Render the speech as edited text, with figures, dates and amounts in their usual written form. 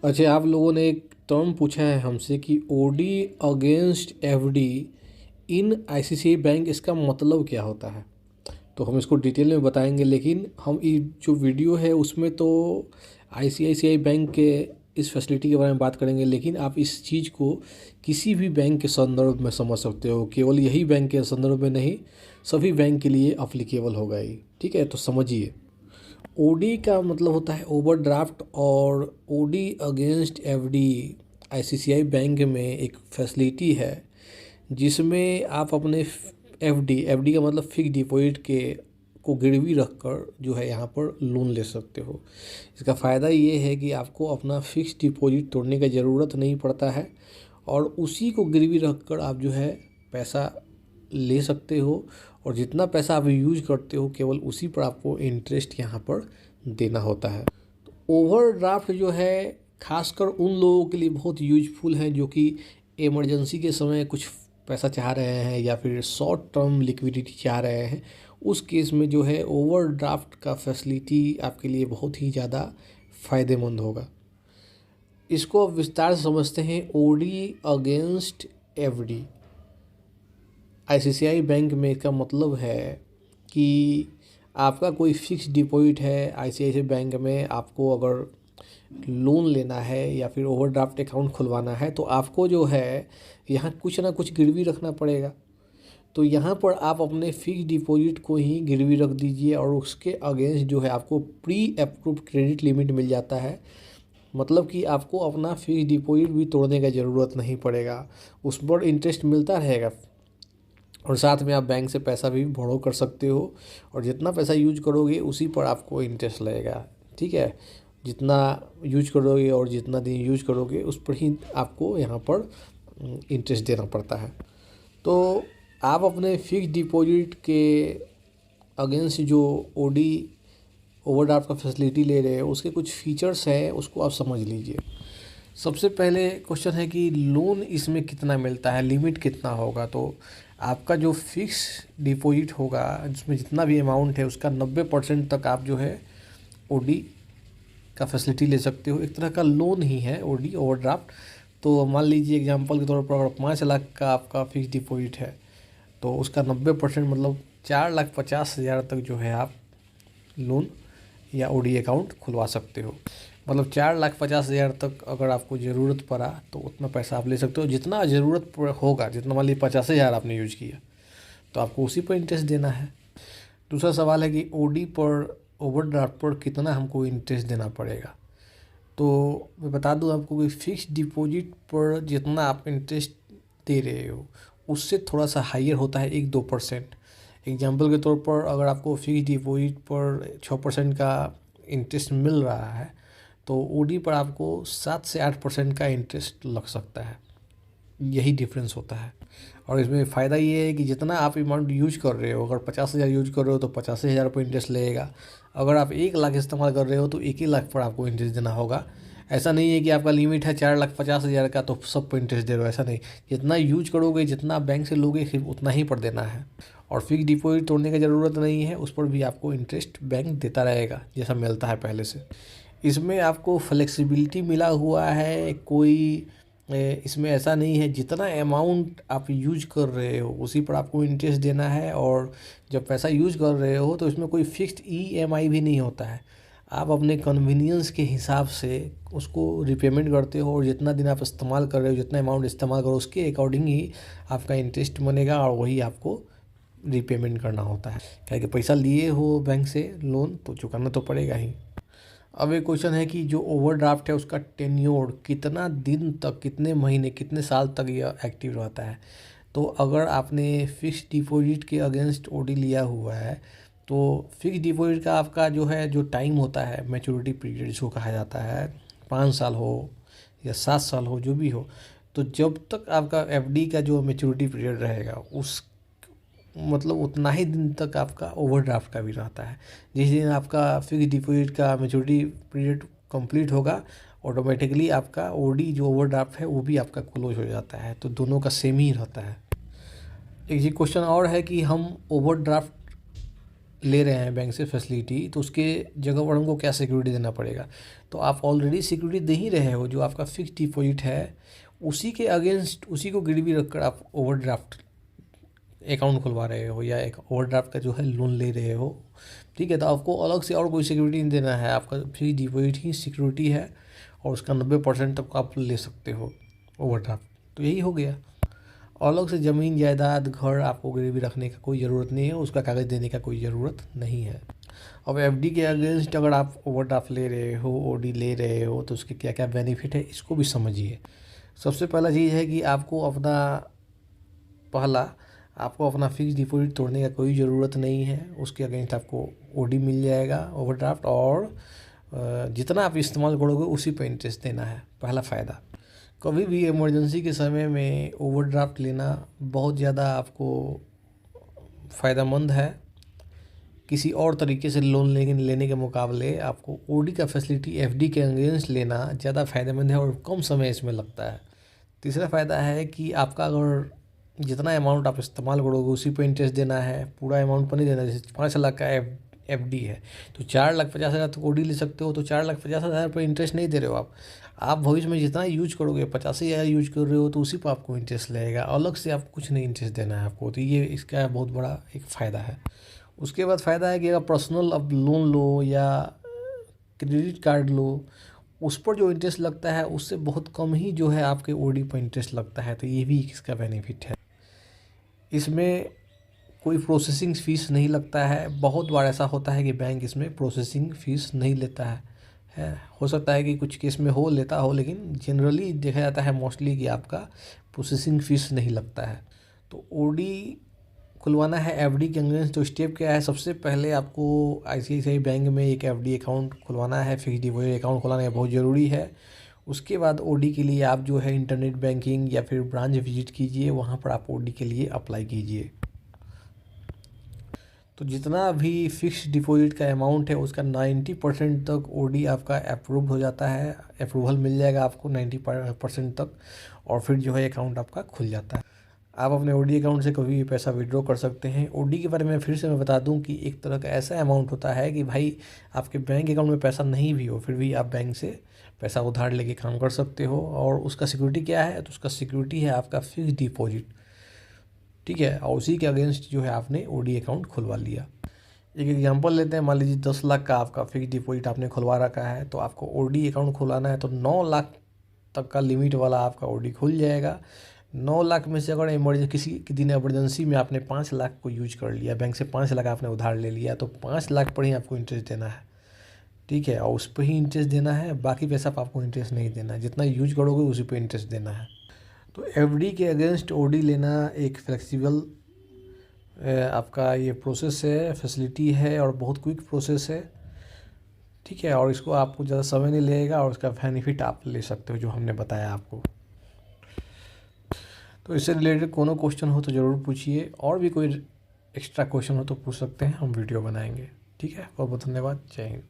अच्छा, आप लोगों ने एक टर्म पूछा है हमसे कि ओडी अगेंस्ट एफडी इन आईसीआईसीआई बैंक, इसका मतलब क्या होता है। तो हम इसको डिटेल में बताएंगे, लेकिन हम ये जो वीडियो है उसमें तो आईसीआईसीआई बैंक के इस फैसिलिटी के बारे में बात करेंगे, लेकिन आप इस चीज़ को किसी भी बैंक के संदर्भ में समझ सकते हो, केवल यही बैंक के संदर्भ में नहीं, सभी बैंक के लिए अप्लीकेबल होगा ये। ठीक है, तो समझिए। ओडी का मतलब होता है ओवरड्राफ्ट, और OD against FD ICICI bank में एक फैसिलिटी है जिसमें आप अपने एफडी एफडी का मतलब फिक्स डिपॉजिट के को गिरवी रख कर जो है यहाँ पर लोन ले सकते हो। इसका फ़ायदा ये है कि आपको अपना फिक्स डिपॉजिट तोड़ने का ज़रूरत नहीं पड़ता है, और उसी को गिरवी रख कर आप जो है पैसा ले सकते हो, और जितना पैसा आप यूज करते हो केवल उसी पर आपको इंटरेस्ट यहाँ पर देना होता है। तो ओवरड्राफ्ट जो है खासकर उन लोगों के लिए बहुत यूजफुल है जो कि इमरजेंसी के समय कुछ पैसा चाह रहे हैं या फिर शॉर्ट टर्म लिक्विडिटी चाह रहे हैं। उस केस में जो है ओवरड्राफ्ट का फैसिलिटी आपके लिए बहुत ही ज़्यादा फ़ायदेमंद होगा। इसको अब विस्तार से समझते हैं। OD against FD ICICI bank में इसका मतलब है कि आपका कोई फिक्स डिपॉजिट है आईसीआईसीआई बैंक में, आपको अगर लोन लेना है या फिर ओवरड्राफ्ट अकाउंट खुलवाना है तो आपको जो है यहाँ कुछ ना कुछ गिरवी रखना पड़ेगा। तो यहाँ पर आप अपने फिक्स डिपॉजिट को ही गिरवी रख दीजिए, और उसके अगेंस्ट जो है आपको प्री अप्रूव्ड क्रेडिट लिमिट मिल जाता है। मतलब कि आपको अपना फिक्स डिपॉजिट भी तोड़ने का ज़रूरत नहीं पड़ेगा, उस पर इंटरेस्ट मिलता रहेगा, और साथ में आप बैंक से पैसा भी बोरो कर सकते हो, और जितना पैसा यूज करोगे उसी पर आपको इंटरेस्ट लगेगा। ठीक है, जितना यूज करोगे और जितना दिन यूज करोगे उस पर ही आपको यहाँ पर इंटरेस्ट देना पड़ता है। तो आप अपने फिक्स डिपॉजिट के अगेंस्ट जो ओडी ओवरड्राफ्ट का फैसिलिटी ले रहे हो उसके कुछ फीचर्स हैं, उसको आप समझ लीजिए। सबसे पहले क्वेश्चन है कि लोन इसमें कितना मिलता है, लिमिट कितना होगा। तो आपका जो फिक्स डिपॉजिट होगा जिसमें जितना भी अमाउंट है उसका 90% तक आप जो है ओडी का फैसिलिटी ले सकते हो। एक तरह का लोन ही है ओडी ओवरड्राफ्ट। तो मान लीजिए एग्जांपल के तौर पर अगर 5 लाख का आपका फिक्स डिपॉजिट है तो उसका 90% मतलब 4,50,000 तक जो है आप लोन या ओडी अकाउंट खुलवा सकते हो। मतलब 4,50,000 तक अगर आपको ज़रूरत पड़ा तो उतना पैसा आप ले सकते हो, जितना ज़रूरत होगा। जितना मान लीजिए 50,000 आपने यूज किया तो आपको उसी पर इंटरेस्ट देना है। दूसरा सवाल है कि ओडी पर ओवरड्राफ्ट पर कितना हमको इंटरेस्ट देना पड़ेगा। तो मैं बता दूं आपको कि फिक्स डिपॉजिट पर जितना आप इंटरेस्ट दे रहे हो उससे थोड़ा सा हायर होता है, 1-2%। एग्जांपल के तौर पर अगर आपको फिक्स डिपॉजिट पर 6% का इंटरेस्ट मिल रहा है तो ओडी पर आपको 7 से 8% का इंटरेस्ट लग सकता है। यही डिफरेंस होता है। और इसमें फ़ायदा ये है कि जितना आप अमाउंट यूज कर रहे हो, अगर 50,000 यूज कर रहे हो तो 85,000 पर इंटरेस्ट लगेगा। अगर आप 1 लाख इस्तेमाल कर रहे हो तो 1 ही लाख पर आपको इंटरेस्ट देना होगा। ऐसा नहीं है कि आपका लिमिट है 4,50,000 का तो सब पर इंटरेस्ट दे रहे हो, ऐसा नहीं। जितना यूज करोगे, जितना बैंक से लोगे, सिर्फ उतना ही पर देना है। और फिक्स डिपॉजिट तोड़ने की ज़रूरत नहीं है, उस पर भी आपको इंटरेस्ट बैंक देता रहेगा जैसा मिलता है पहले से। इसमें आपको फ्लेक्सिबिलिटी मिला हुआ है, कोई इसमें ऐसा नहीं है जितना अमाउंट आप यूज कर रहे हो उसी पर आपको इंटरेस्ट देना है। और जब पैसा यूज कर रहे हो तो इसमें कोई फिक्स्ड ईएमआई भी नहीं होता है। आप अपने कन्वीनियंस के हिसाब से उसको रिपेमेंट करते हो, और जितना दिन आप इस्तेमाल कर रहे हो, जितना अमाउंट इस्तेमाल करो उसके अकॉर्डिंग ही आपका इंटरेस्ट बनेगा, और वही आपको रिपेमेंट करना होता है। क्या कि पैसा लिए हो बैंक से लोन तो चुकाना तो पड़ेगा ही। अब एक क्वेश्चन है कि जो ओवरड्राफ्ट है उसका टेन्योर कितना दिन तक, कितने महीने, कितने साल तक यह एक्टिव रहता है। तो अगर आपने फिक्स डिपॉजिट के अगेंस्ट ओडी लिया हुआ है तो फिक्स डिपॉजिट का आपका जो है जो टाइम होता है, मैच्योरिटी पीरियड जिसको कहा जाता है, 5 साल हो या 7 साल हो, जो भी हो, तो जब तक आपका एफडी का जो मैच्योरिटी पीरियड रहेगा उस मतलब उतना ही दिन तक आपका ओवरड्राफ्ट का भी रहता है। जिस दिन आपका फिक्स डिपॉजिट का मैच्योरिटी पीरियड कंप्लीट होगा ऑटोमेटिकली आपका ओडी जो ओवरड्राफ्ट है वो भी आपका क्लोज हो जाता है। तो दोनों का सेम ही रहता है। एक ये क्वेश्चन और है कि हम ओवरड्राफ्ट ले रहे हैं बैंक से फैसिलिटी, तो उसके जगह पर हमको क्या सिक्योरिटी देना पड़ेगा। तो आप ऑलरेडी सिक्योरिटी दे ही रहे हो, जो आपका फिक्स डिपॉजिट है उसी के अगेंस्ट, उसी को गिरवी रखकर आप ओवरड्राफ्ट अकाउंट खुलवा रहे हो या एक ओवरड्राफ्ट का जो है लोन ले रहे हो। ठीक है, तो आपको अलग से और कोई सिक्योरिटी नहीं देना है, आपका फिक्स डिपॉजिट ही सिक्योरिटी है और उसका 90% तक आप ले सकते हो ओवरड्राफ्ट। तो यही हो गया। अलग से ज़मीन जायदाद घर आपको गिरवी रखने का कोई ज़रूरत नहीं है, उसका कागज़ देने का कोई ज़रूरत नहीं है। अब एफडी के अगेंस्ट अगर आप ओवरड्राफ्ट ले रहे हो, ओडी ले रहे हो, तो उसके क्या क्या बेनिफिट है इसको भी समझिए। सबसे पहला चीज़ है कि आपको अपना फिक्स डिपॉजिट तोड़ने का कोई ज़रूरत नहीं है। उसके अगेंस्ट आपको ओडी मिल जाएगा ओवरड्राफ्ट, और जितना आप इस्तेमाल करोगे उसी पे इंटरेस्ट देना है। पहला फ़ायदा, कभी भी इमरजेंसी के समय में ओवरड्राफ्ट लेना बहुत ज़्यादा आपको फ़ायदेमंद है। किसी और तरीके से लोन लेने के मुकाबले आपको ओडी का फैसिलिटी एफडी के अगेंस्ट लेना ज़्यादा फ़ायदेमंद है और कम समय इसमें लगता है। तीसरा फ़ायदा है कि आपका अगर जितना अमाउंट आप इस्तेमाल करोगे उसी पे इंटरेस्ट देना है, पूरा अमाउंट पर नहीं देना। जैसे 5 लाख का एफडी है तो 4,50,000 तक ओडी ले सकते हो, तो 4,50,000 पर इंटरेस्ट नहीं दे रहे हो आप भविष्य में जितना यूज करोगे, 85,000 यूज कर रहे हो तो उसी पर आपको इंटरेस्ट लगेगा, अलग से आपको कुछ नहीं इंटरेस्ट देना है आपको। तो ये इसका बहुत बड़ा एक फ़ायदा है। उसके बाद फ़ायदा है कि अगर पर्सनल अब लोन लो या क्रेडिट कार्ड लो, उस पर जो इंटरेस्ट लगता है उससे बहुत कम ही जो है आपके ओडी पर इंटरेस्ट लगता है। तो ये भी इसका बेनिफिट है। इसमें कोई प्रोसेसिंग फ़ीस नहीं लगता है। बहुत बार ऐसा होता है कि बैंक इसमें प्रोसेसिंग फ़ीस नहीं लेता है। हो सकता है कि कुछ केस में लेता हो, लेकिन जनरली देखा जाता है मोस्टली कि आपका प्रोसेसिंग फ़ीस नहीं लगता है। तो ओडी खुलवाना है एफडी के अगेंस्ट, तो स्टेप क्या है? सबसे पहले आपको आईसीआईसीआई बैंक में एक एफडी अकाउंट खुलवाना है, फिक्स डिपॉजिट अकाउंट खुलाना बहुत ज़रूरी है। उसके बाद ओडी के लिए आप जो है इंटरनेट बैंकिंग या फिर ब्रांच विजिट कीजिए, वहाँ पर आप ओडी के लिए अप्लाई कीजिए। तो जितना भी फिक्स डिपॉजिट का अमाउंट है उसका 90% तक ओडी आपका अप्रूव हो जाता है, अप्रूवल मिल जाएगा आपको 90% तक, और फिर जो है अकाउंट आपका खुल जाता है। आप अपने ओडी अकाउंट से कभी भी पैसा विड्रॉ कर सकते हैं। ओडी के बारे में फिर से मैं बता दूं कि एक तरह का ऐसा अमाउंट होता है कि भाई आपके बैंक अकाउंट में पैसा नहीं भी हो, फिर भी आप बैंक से पैसा उधार लेके काम कर सकते हो, और उसका सिक्योरिटी क्या है? तो उसका सिक्योरिटी है आपका फिक्स डिपॉजिट। ठीक है, और उसी के अगेंस्ट जो है आपने ओडी अकाउंट खुलवा लिया। एक एग्जांपल लेते हैं, मान लीजिए 10 लाख का आपका फिक्स डिपॉजिट आपने खुलवा रखा है, तो आपको ओडी अकाउंट खुलाना है तो 9 लाख तक का लिमिट वाला आपका ओडी खुल जाएगा। 9 लाख में से अगर इमरजेंसी किसी दिन इमरजेंसी में आपने 5 लाख को यूज कर लिया, बैंक से 5 लाख आपने उधार ले लिया, तो 5 लाख पर ही आपको इंटरेस्ट देना है। ठीक है, और उस पर ही इंटरेस्ट देना है, बाकी पैसा पर आपको इंटरेस्ट नहीं देना है। जितना यूज करोगे उसी पर इंटरेस्ट देना है। तो एफडी के अगेंस्ट ओडी लेना एक फ्लेक्सिबल आपका ये प्रोसेस है, फैसिलिटी है, और बहुत क्विक प्रोसेस है। ठीक है, और इसको आपको ज़्यादा समय नहीं लगेगा, और उसका बेनिफिट आप ले सकते हो जो हमने बताया आपको। तो इससे रिलेटेड कोनो क्वेश्चन हो तो ज़रूर पूछिए, और भी कोई एक्स्ट्रा क्वेश्चन हो तो पूछ सकते हैं, हम वीडियो बनाएंगे। ठीक है, बहुत बहुत धन्यवाद। जय हिंद।